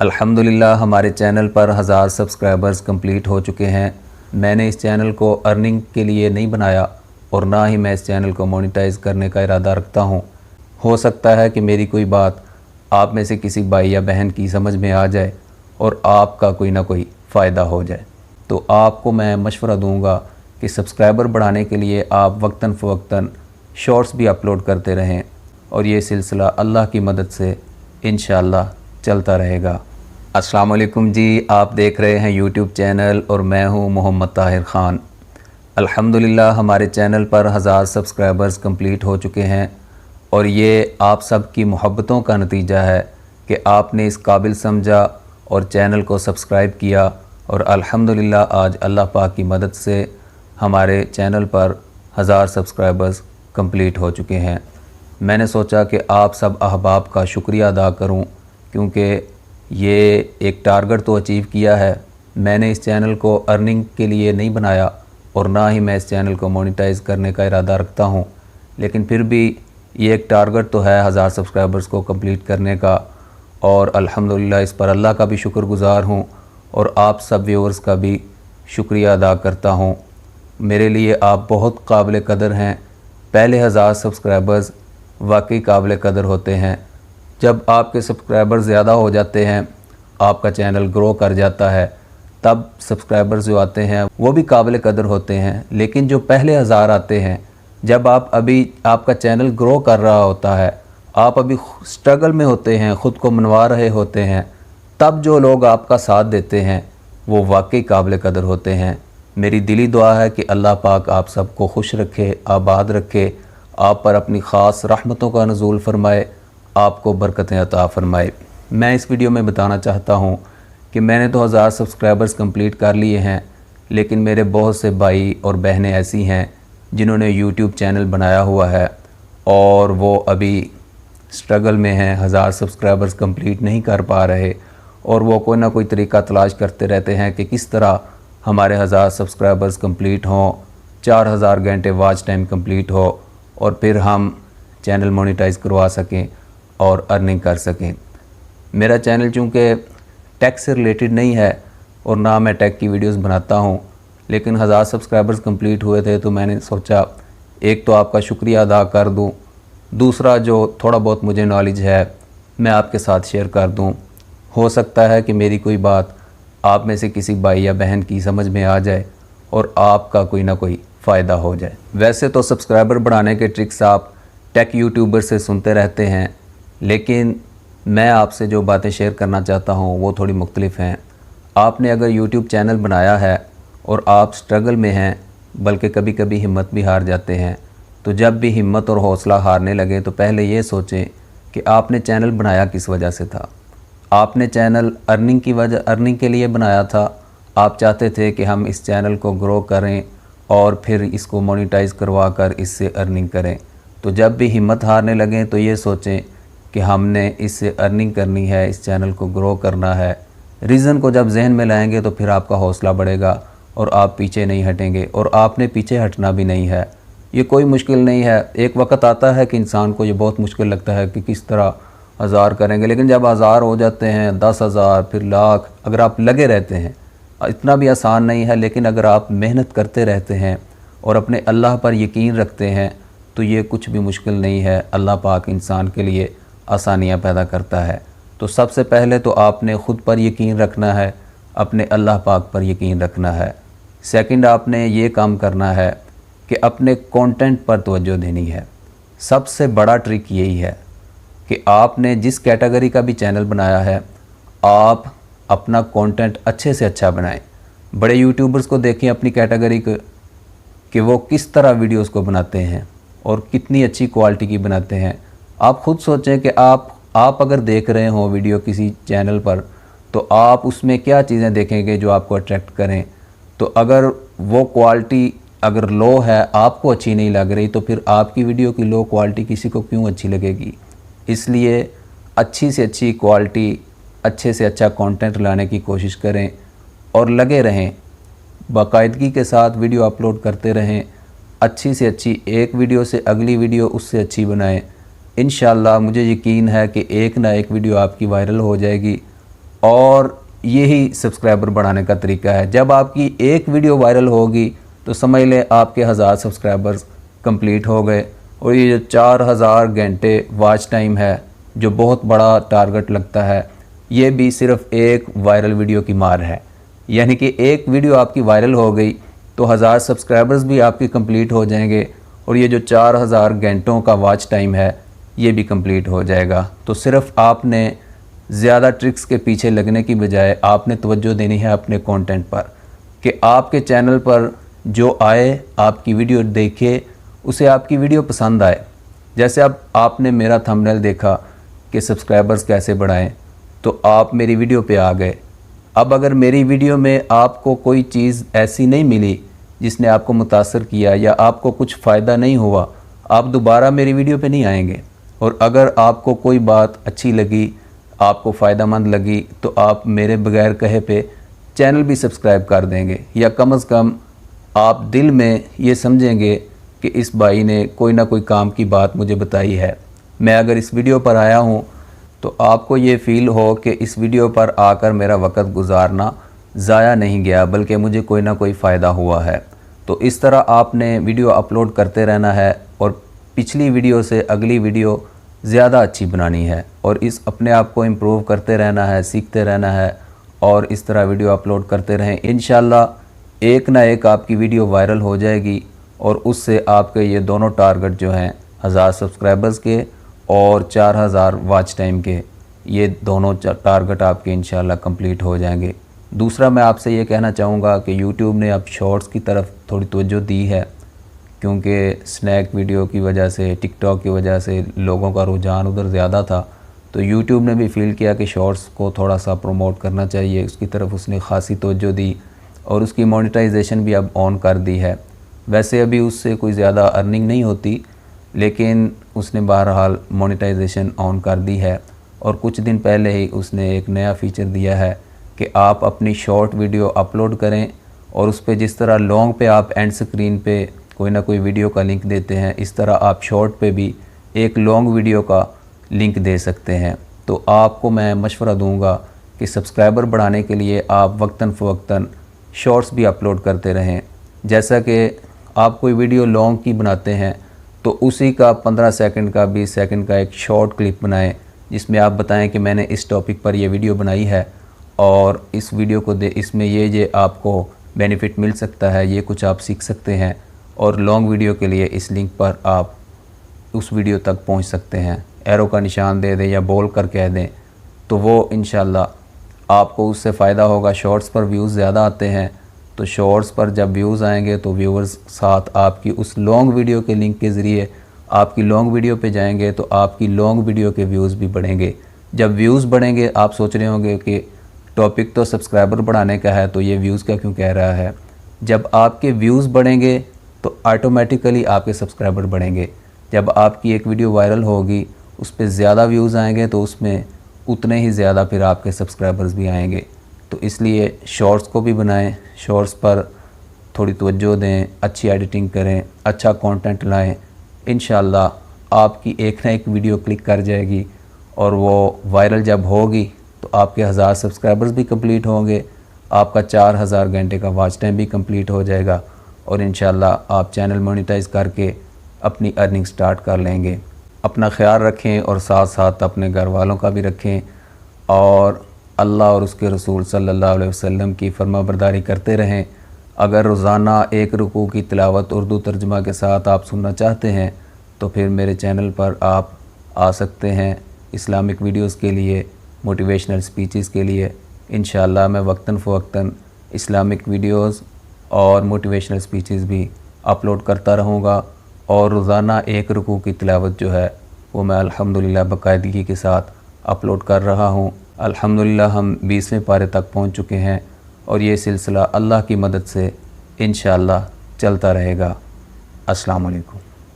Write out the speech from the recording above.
अल्हम्दुलिल्लाह हमारे चैनल पर 1000 सब्सक्राइबर्स कंप्लीट हो चुके हैं। मैंने इस चैनल को अर्निंग के लिए नहीं बनाया और ना ही मैं इस चैनल को मोनेटाइज़ करने का इरादा रखता हूँ। हो सकता है कि मेरी कोई बात आप में से किसी भाई या बहन की समझ में आ जाए और आपका कोई ना कोई फ़ायदा हो जाए। तो आपको मैं मशवरा दूंगा कि सब्सक्राइबर बढ़ाने के लिए आप वक्तन फ़वक्तन शॉर्ट्स भी अपलोड करते रहें और ये सिलसिला अल्लाह की मदद से इंशाअल्लाह चलता रहेगा। अस्सलाम वालेकुम जी, आप देख रहे हैं यूट्यूब चैनल और मैं हूं मोहम्मद ताहिर ख़ान। अल्हम्दुलिल्लाह हमारे चैनल पर 1000 सब्सक्राइबर्स कंप्लीट हो चुके हैं और ये आप सब की मोहब्बतों का नतीजा है कि आपने इस काबिल समझा और चैनल को सब्सक्राइब किया और अल्हम्दुलिल्लाह आज अल्लाह पाक की मदद से हमारे चैनल पर 1000 सब्सक्राइबर्स कंप्लीट हो चुके हैं। मैंने सोचा कि आप सब अहबाब का शुक्रिया अदा करूं क्योंकि ये एक टारगेट तो अचीव किया है। मैंने इस चैनल को अर्निंग के लिए नहीं बनाया और ना ही मैं इस चैनल को मोनेटाइज़ करने का इरादा रखता हूं, लेकिन फिर भी ये एक टारगेट तो है 1000 सब्सक्राइबर्स को कंप्लीट करने का और अल्हम्दुलिल्लाह इस पर अल्लाह का भी शुक्रगुज़ार हूं और आप सब व्यूअर्स का भी शुक्रिया अदा करता हूं। मेरे लिए आप बहुत काबिल कदर हैं। पहले 1000 सब्सक्राइबर्स वाकई काबिल कदर होते हैं। जब आपके सब्सक्राइबर ज़्यादा हो जाते हैं, आपका चैनल ग्रो कर जाता है, तब सब्सक्राइबर्स जो आते हैं वो भी काबिल कदर होते हैं। लेकिन जो पहले 1000 आते हैं, जब आपका चैनल ग्रो कर रहा होता है, आप अभी स्ट्रगल में होते हैं, ख़ुद को मनवा रहे होते हैं, तब जो लोग आपका साथ देते हैं वो वाकई काबिल कदर होते हैं। मेरी दिली दुआ है कि अल्लाह पाक आप सबको खुश रखे, आबाद रखे, आप पर अपनी ख़ास रहमतों का नज़ूल फ़रमाए, आपको बरकतें अता फ़रमाए। मैं इस वीडियो में बताना चाहता हूँ कि मैंने तो 1000 सब्सक्राइबर्स कंप्लीट कर लिए हैं, लेकिन मेरे बहुत से भाई और बहनें ऐसी हैं जिन्होंने यूट्यूब चैनल बनाया हुआ है और वो अभी स्ट्रगल में हैं, 1000 सब्सक्राइबर्स कंप्लीट नहीं कर पा रहे और वो कोई ना कोई तरीका तलाश करते रहते हैं कि किस तरह हमारे 1000 सब्सक्राइबर्स कंप्लीट हों, 4000 घंटे वॉच टाइम कंप्लीट हो और फिर हम चैनल मोनेटाइज़ करवा सकें और अर्निंग कर सकें। मेरा चैनल चूँकि टेक से रिलेटेड नहीं है और ना मैं टेक की वीडियोस बनाता हूँ, लेकिन 1000 सब्सक्राइबर्स कंप्लीट हुए थे तो मैंने सोचा एक तो आपका शुक्रिया अदा कर दूँ, दूसरा जो थोड़ा बहुत मुझे नॉलेज है मैं आपके साथ शेयर कर दूँ। हो सकता है कि मेरी कोई बात आप में से किसी भाई या बहन की समझ में आ जाए और आपका कोई ना कोई फ़ायदा हो जाए। वैसे तो सब्सक्राइबर बढ़ाने के ट्रिक्स आप टेक यूट्यूबर से सुनते रहते हैं, लेकिन मैं आपसे जो बातें शेयर करना चाहता हूँ वो थोड़ी मुख्तलिफ हैं। आपने अगर यूट्यूब चैनल बनाया है और आप स्ट्रगल में हैं, बल्कि कभी कभी हिम्मत भी हार जाते हैं, तो जब भी हिम्मत और हौसला हारने लगे तो पहले ये सोचें कि आपने चैनल बनाया किस वजह से था। आपने चैनल अर्निंग के लिए बनाया था। आप चाहते थे कि हम इस चैनल को ग्रो करें और फिर इसको मोनेटाइज़ करवा कर इससे अर्निंग करें। तो जब भी हिम्मत हारने लगें तो ये सोचें कि हमने इससे अर्निंग करनी है, इस चैनल को ग्रो करना है। रीज़न को जब जहन में लाएंगे तो फिर आपका हौसला बढ़ेगा और आप पीछे नहीं हटेंगे और आपने पीछे हटना भी नहीं है। ये कोई मुश्किल नहीं है। एक वक्त आता है कि इंसान को ये बहुत मुश्किल लगता है कि किस तरह 1000 करेंगे, लेकिन जब 1000 हो जाते हैं, 10,000 फिर लाख, अगर आप लगे रहते हैं, इतना भी आसान नहीं है, लेकिन अगर आप मेहनत करते रहते हैं और अपने अल्लाह पर यकीन रखते हैं तो ये कुछ भी मुश्किल नहीं है। अल्लाह पाक इंसान के लिए आसानियाँ पैदा करता है। तो सबसे पहले तो आपने ख़ुद पर यकीन रखना है, अपने अल्लाह पाक पर यकीन रखना है। सेकंड, आपने ये काम करना है कि अपने कंटेंट पर तवज्जो देनी है। सबसे बड़ा ट्रिक यही है कि आपने जिस कैटेगरी का भी चैनल बनाया है, आप अपना कंटेंट अच्छे से अच्छा बनाएं। बड़े यूट्यूबर्स को देखें अपनी कैटेगरी को कि वो किस तरह वीडियोस को बनाते हैं और कितनी अच्छी क्वालिटी की बनाते हैं। आप ख़ुद सोचें कि आप अगर देख रहे हो वीडियो किसी चैनल पर तो आप उसमें क्या चीज़ें देखेंगे जो आपको अट्रैक्ट करें। तो अगर वो क्वालिटी अगर लो है, आपको अच्छी नहीं लग रही, तो फिर आपकी वीडियो की लो क्वालिटी किसी को क्यों अच्छी लगेगी। इसलिए अच्छी से अच्छी क्वालिटी, अच्छे से अच्छा कंटेंट लाने की कोशिश करें और लगे रहें, बाकायदगी के साथ वीडियो अपलोड करते रहें। अच्छी से अच्छी एक वीडियो से अगली वीडियो उससे अच्छी बनाएं। इंशाअल्लाह मुझे यकीन है कि एक ना एक वीडियो आपकी वायरल हो जाएगी और यही सब्सक्राइबर बढ़ाने का तरीका है। जब आपकी एक वीडियो वायरल होगी तो समझ लें आपके 1000 सब्सक्राइबर्स कंप्लीट हो गए। और ये जो 4000 घंटे वॉच टाइम है, जो बहुत बड़ा टारगेट लगता है, ये भी सिर्फ एक वायरल वीडियो की मार है। यानी कि एक वीडियो आपकी वायरल हो गई तो 1000 सब्सक्राइबर्स भी आपके कंप्लीट हो जाएंगे और ये जो 4000 घंटों का वॉच टाइम है ये भी कंप्लीट हो जाएगा। तो सिर्फ आपने ज़्यादा ट्रिक्स के पीछे लगने की बजाय आपने तवज्जो देनी है अपने कंटेंट पर, कि आपके चैनल पर जो आए, आपकी वीडियो देखे, उसे आपकी वीडियो पसंद आए। जैसे अब आपने मेरा थंबनेल देखा कि सब्सक्राइबर्स कैसे बढ़ाएं, तो आप मेरी वीडियो पे आ गए। अब अगर मेरी वीडियो में आपको कोई चीज़ ऐसी नहीं मिली जिसने आपको मुतासर किया या आपको कुछ फ़ायदा नहीं हुआ, आप दोबारा मेरी वीडियो पे नहीं आएंगे। और अगर आपको कोई बात अच्छी लगी, आपको फ़ायदेमंद लगी, तो आप मेरे बगैर कहे पे चैनल भी सब्सक्राइब कर देंगे, या कम से कम आप दिल में ये समझेंगे कि इस भाई ने कोई ना कोई काम की बात मुझे बताई है। मैं अगर इस वीडियो पर आया हूँ तो आपको ये फ़ील हो कि इस वीडियो पर आकर मेरा वक़्त गुजारना ज़ाया नहीं गया, बल्कि मुझे कोई ना कोई फ़ायदा हुआ है। तो इस तरह आपने वीडियो अपलोड करते रहना है और पिछली वीडियो से अगली वीडियो ज़्यादा अच्छी बनानी है और इस अपने आप को इम्प्रूव करते रहना है, सीखते रहना है और इस तरह वीडियो अपलोड करते रहें। इंशाल्लाह एक ना एक आपकी वीडियो वायरल हो जाएगी और उससे आपके ये दोनों टारगेट जो हैं 1000 सब्सक्राइबर्स के और 4000 वॉच टाइम के, ये दोनों टारगेट आपके इंशाल्लाह कंप्लीट हो जाएंगे। दूसरा मैं आपसे ये कहना चाहूँगा कि यूट्यूब ने अब शॉर्ट्स की तरफ थोड़ी तवज्जो दी है, क्योंकि स्नैक वीडियो की वजह से, टिकटॉक की वजह से लोगों का रुझान उधर ज़्यादा था। तो यूट्यूब ने भी फील किया कि शॉर्ट्स को थोड़ा सा प्रमोट करना चाहिए, उसकी तरफ उसने ख़ासी तवज्जो दी और उसकी मोनेटाइजेशन भी अब ऑन कर दी है। वैसे अभी उससे कोई ज़्यादा अर्निंग नहीं होती, लेकिन उसने बहरहाल मोनेटाइजेशन ऑन कर दी है। और कुछ दिन पहले ही उसने एक नया फ़ीचर दिया है कि आप अपनी शॉर्ट वीडियो अपलोड करें और उस पर जिस तरह लॉन्ग पे आप एंड स्क्रीन पे कोई ना कोई वीडियो का लिंक देते हैं, इस तरह आप शॉर्ट पे भी एक लॉन्ग वीडियो का लिंक दे सकते हैं। तो आपको मैं मशवरा दूंगा कि सब्सक्राइबर बढ़ाने के लिए आप वक्तन फ़वक्तन शॉर्ट्स भी अपलोड करते रहें। जैसा कि आप कोई वीडियो लॉन्ग की बनाते हैं तो उसी का 15 सेकंड का 20 सेकंड का एक शॉर्ट क्लिप बनाएं, जिसमें आप बताएं कि मैंने इस टॉपिक पर ये वीडियो बनाई है और इस वीडियो को इसमें ये आपको बेनिफिट मिल सकता है, ये कुछ आप सीख सकते हैं। और लॉन्ग वीडियो के लिए इस लिंक पर आप उस वीडियो तक पहुंच सकते हैं। एरो का निशान दे दें या बोल कर कह दें, तो वो इंशाल्लाह आपको उससे फ़ायदा होगा। शॉर्ट्स पर व्यूज़ ज़्यादा आते हैं, तो शॉर्ट्स पर जब व्यूज़ आएंगे तो व्यूअर्स साथ आपकी उस लॉन्ग वीडियो के लिंक के ज़रिए आपकी लॉन्ग वीडियो पे जाएंगे, तो आपकी लॉन्ग वीडियो के व्यूज़ भी बढ़ेंगे। जब व्यूज़ बढ़ेंगे, आप सोच रहे होंगे कि टॉपिक तो सब्सक्राइबर बढ़ाने का है, तो ये व्यूज़ का क्यों कह रहा है। जब आपके व्यूज़ बढ़ेंगे तो ऑटोमेटिकली आपके सब्सक्राइबर बढ़ेंगे। जब आपकी एक वीडियो वायरल होगी, उस पर ज़्यादा व्यूज़ आएंगे, तो उसमें उतने ही ज़्यादा फिर आपके सब्सक्राइबर्स भी आएंगे। तो इसलिए शॉर्ट्स को भी बनाएं, शॉर्ट्स पर थोड़ी तवज्जो दें, अच्छी एडिटिंग करें, अच्छा कंटेंट लाएं। इंशाल्लाह आपकी एक ना एक वीडियो क्लिक कर जाएगी और वो वायरल जब होगी तो आपके 1000 सब्सक्राइबर्स भी कंप्लीट होंगे, आपका 4000 घंटे का वॉच टाइम भी कंप्लीट हो जाएगा और इंशाल्लाह आप चैनल मोनेटाइज करके अपनी अर्निंग स्टार्ट कर लेंगे। अपना ख्याल रखें और साथ साथ अपने घर वालों का भी रखें और अल्लाह और उसके रसूल सल्लल्लाहु अलैहि वसल्लम की फरमाबरदारी करते रहें। अगर रोज़ाना एक रुकू की तिलावत उर्दू तर्जुमा के साथ आप सुनना चाहते हैं तो फिर मेरे चैनल पर आप आ सकते हैं इस्लामिक वीडियोस के लिए, मोटिवेशनल स्पीचेस के लिए। इंशाल्लाह मैं वक्तन फ़वक्तन इस्लामिक वीडियोस और मोटिवेशनल स्पीचेस भी अपलोड करता रहूँगा और रोज़ाना एक रुकू की तिलावत जो है वो मैं अल्हम्दुलिल्लाह बाकायदगी के साथ अपलोड कर रहा हूँ। अल्हम्दुलिल्लाह हम 20वें पारे तक पहुँच चुके हैं और ये सिलसिला अल्लाह की मदद से इंशाअल्लाह चलता रहेगा। अस्सलाम वालेकुम।